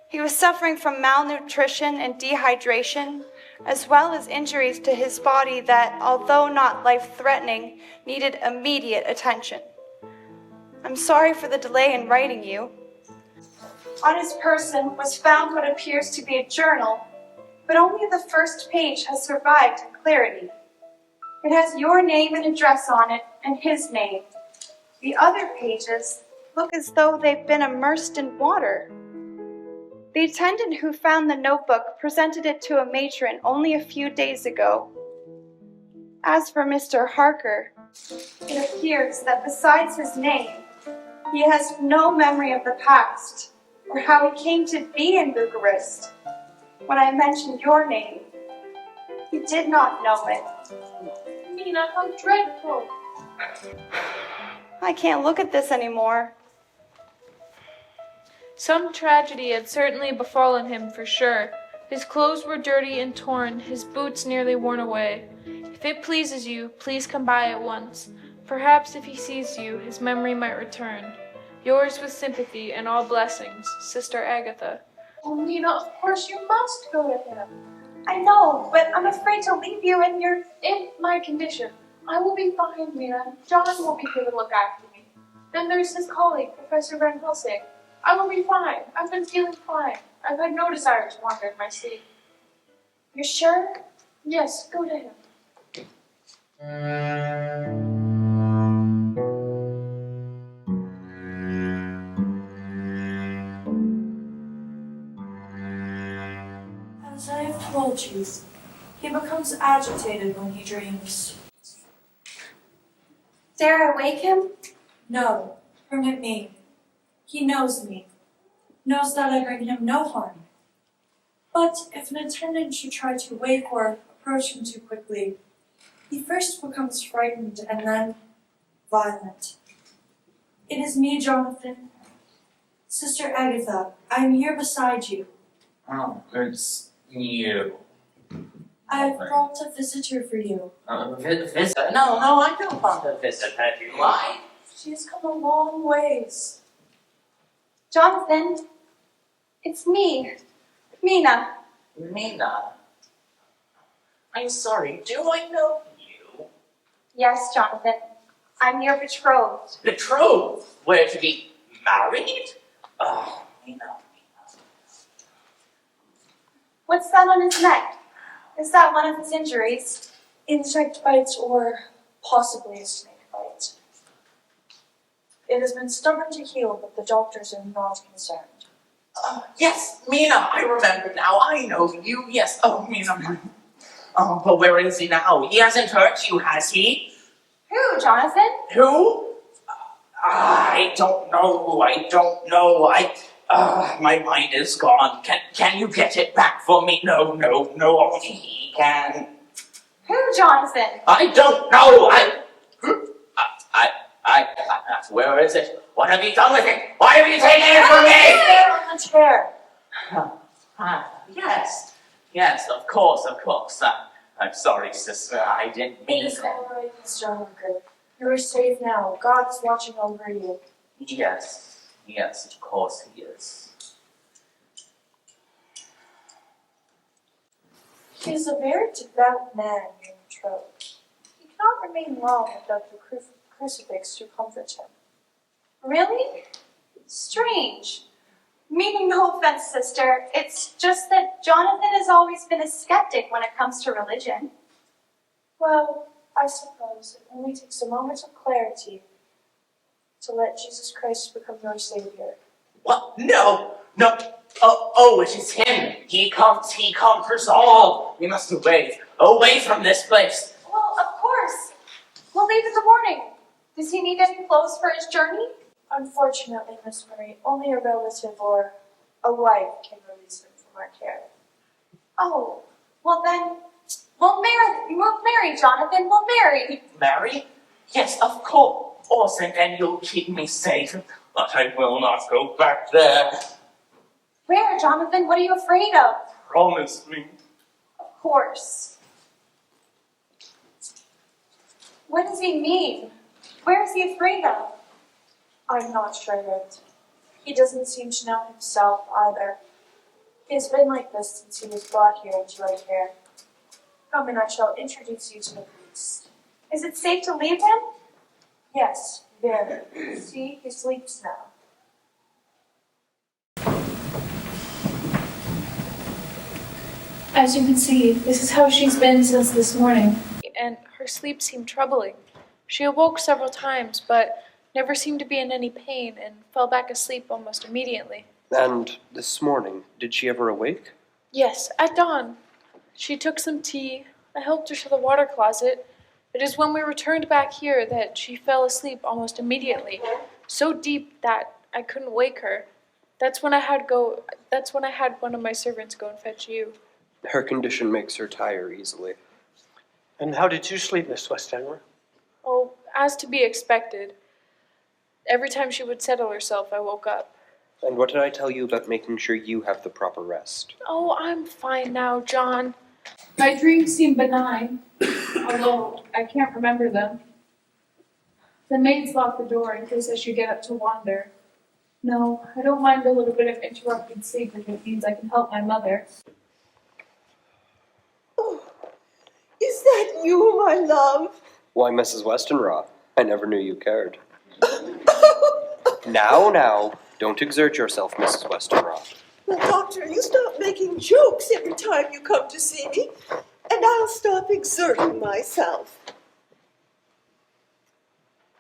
He was suffering from malnutrition and dehydration, as well as injuries to his body that, although not life-threatening, needed immediate attention. I'm sorry for the delay in writing you. On his person was found what appears to be a journal, but only the first page has survived in clarity. It has your name and address on it, and his name. The other pages look as though they've been immersed in water. The attendant who found the notebook presented it to a matron only a few days ago. As for Mr. Harker, it appears that besides his name, he has no memory of the past or how he came to be in Bucharest. When I mentioned your name, he did not know it. Mina, how dreadful! I can't look at this anymore. Some tragedy had certainly befallen him for sure. His clothes were dirty and torn, his boots nearly worn away. If it pleases you, please come by at once. Perhaps if he sees you, his memory might return. Yours with sympathy and all blessings, Sister Agatha. Oh, Mina, of course you must go to him. I know, but I'm afraid to leave you in my condition. I will be fine, Mina. John will be here to look after me. Then there's his colleague, Professor Van Helsing. I will be fine. I've been feeling fine. I've had no desire to wander in my sleep. You're sure? Yes, go to him. As I have told you, he becomes agitated when he dreams. Dare I wake him? No, permit me. He knows me, knows that I bring him no harm. But if an attendant should try to wake or approach him too quickly, he first becomes frightened and then violent. It is me, Jonathan. Sister Agatha, I am here beside you. Oh, it's you. I have brought a visitor for you. Visitor? No, I don't want a visitor. Do you like? She has come a long ways. Jonathan, it's me, Mina. Mina? I'm sorry, do I know you? Yes, Jonathan. I'm your betrothed. Betrothed? We're to be married? Oh, Mina. What's that on his neck? Is that one of his injuries? Insect bites or possibly a snake bite. It has been stubborn to heal, but the doctors are not concerned. Yes, Mina, I remember now. I know you. Yes. Oh, Mina. Oh, but where is he now? He hasn't hurt you, has he? Who, Jonathan? Who? I don't know. My mind is gone. Can you get it back for me? No. Only he can. Who, Jonathan? I don't know. Where is it? What have you done with it? Why have you taken it from me? On the chair. Yes, of course. I'm sorry, sister. I didn't mean It is all right, Mr. Hunker. You are safe now. God is watching over you. Yes, of course he is. He is a very devout man, your betrothed. He cannot remain long without the crucifix to comfort him. Really? Strange. Meaning no offense, sister. It's just that Jonathan has always been a skeptic when it comes to religion. Well, I suppose it only takes a moment of clarity to let Jesus Christ become your Savior. What? No. Oh, it is him. He conquers all. We must away from this place. Well, of course. We'll leave in the morning. Does he need any clothes for his journey? Unfortunately, Miss Marie, only a relative or a wife can release him from our care. Oh, well then, we'll marry, Jonathan. We'll marry. Marry? Yes, of course, and then you'll keep me safe. But I will not go back there. Where, Jonathan? What are you afraid of? Promise me. Of course. What does he mean? Where is he afraid of? I'm not sure yet. He doesn't seem to know himself either. He's been like this since he was brought here into our care. Come and I shall introduce you to the priest. Is it safe to leave him? Yes, very. See, he sleeps now. As you can see, this is how she's been since this morning. And her sleep seemed troubling. She awoke several times, but never seemed to be in any pain and fell back asleep almost immediately. And this morning, did she ever awake? Yes, at dawn. She took some tea. I helped her to the water closet. It is when we returned back here that she fell asleep almost immediately, so deep that I couldn't wake her. That's when I had one of my servants go and fetch you. Her condition makes her tire easily. And how did you sleep, Miss Westenra? Oh, as to be expected. Every time she would settle herself, I woke up. And what did I tell you about making sure you have the proper rest? Oh, I'm fine now, John. My dreams seem benign, although I can't remember them. The maids lock the door in case I should get up to wander. No, I don't mind a little bit of interrupted sleep if it means I can help my mother. Is that you, my love? Why, Mrs. Westenra, I never knew you cared. Now, don't exert yourself, Mrs. Westenra. Well, Doctor, you stop making jokes every time you come to see me, and I'll stop exerting myself.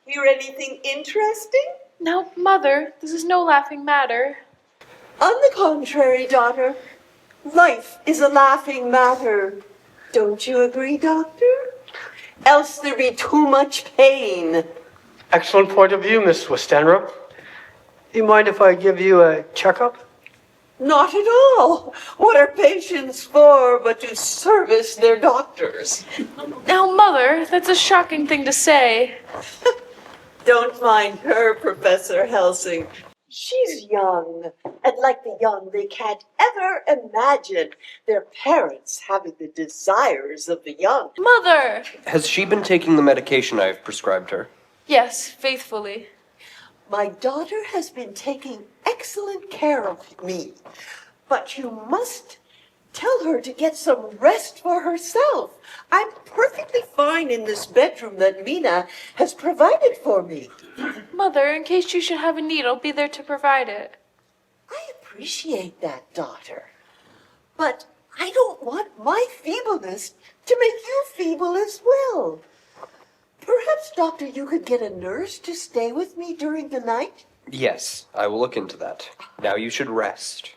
Hear anything interesting? No, Mother, this is no laughing matter. On the contrary, daughter, life is a laughing matter. Don't you agree, Doctor? Else there be too much pain. Excellent point of view, Miss Westenra. Do you mind if I give you a checkup? Not at all. What are patients for but to service their doctors? Now, Mother, that's a shocking thing to say. Don't mind her, Professor Helsing. She's young, and like the young, they can't ever imagine their parents having the desires of the young. Mother! Has she been taking the medication I've prescribed her? Yes, faithfully. My daughter has been taking excellent care of me, but you must tell her to get some rest for herself. I'm perfectly fine in this bedroom that Mina has provided for me. Mother, in case you should have a need, I'll be there to provide it. I appreciate that, daughter, but I don't want my feebleness to make you feeble as well. Perhaps, Doctor, you could get a nurse to stay with me during the night? Yes, I will look into that. Now you should rest.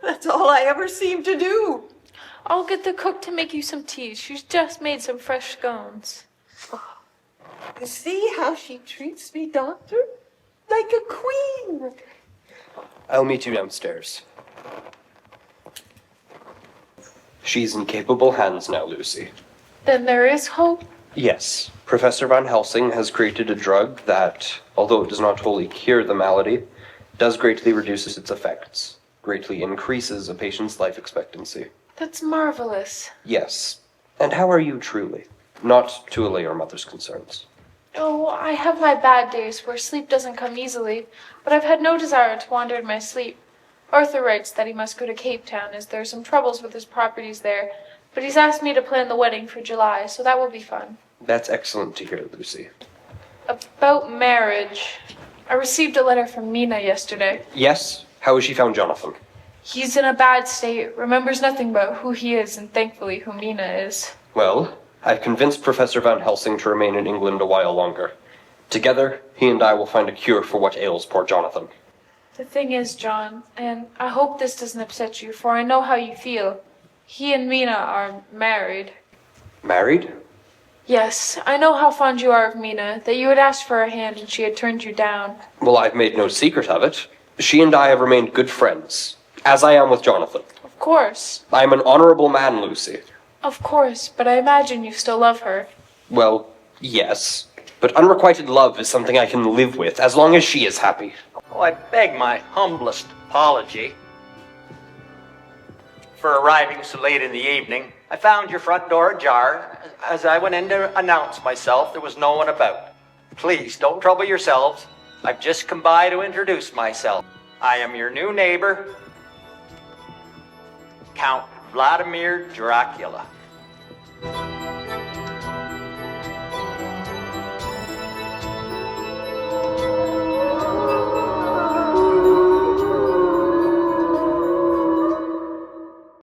That's all I ever seem to do. I'll get the cook to make you some tea. She's just made some fresh scones. You see how she treats me, Doctor? Like a queen. I'll meet you downstairs. She's in capable hands now, Lucy. Then there is hope? Yes. Professor Van Helsing has created a drug that, although it does not wholly cure the malady, does greatly reduce its effects, greatly increases a patient's life expectancy. That's marvelous. Yes. And how are you truly? Not to allay your mother's concerns. Oh, I have my bad days where sleep doesn't come easily, but I've had no desire to wander in my sleep. Arthur writes that he must go to Cape Town as there are some troubles with his properties there, but he's asked me to plan the wedding for July, so that will be fun. That's excellent to hear, Lucy. About marriage. I received a letter from Mina yesterday. Yes? How has she found Jonathan? He's in a bad state, remembers nothing about who he is and thankfully who Mina is. Well, I've convinced Professor Van Helsing to remain in England a while longer. Together, he and I will find a cure for what ails poor Jonathan. The thing is, John, and I hope this doesn't upset you, for I know how you feel. He and Mina are married. Married? Yes, I know how fond you are of Mina, that you had asked for her hand and she had turned you down. Well, I've made no secret of it. She and I have remained good friends, as I am with Jonathan. Of course. I am an honorable man, Lucy. Of course, but I imagine you still love her. Well, yes. But unrequited love is something I can live with, as long as she is happy. Oh, I beg my humblest apology for arriving so late in the evening. I found your front door ajar. As I went in to announce myself, there was no one about. Please, don't trouble yourselves. I've just come by to introduce myself. I am your new neighbor, Count Vladimir Dracula.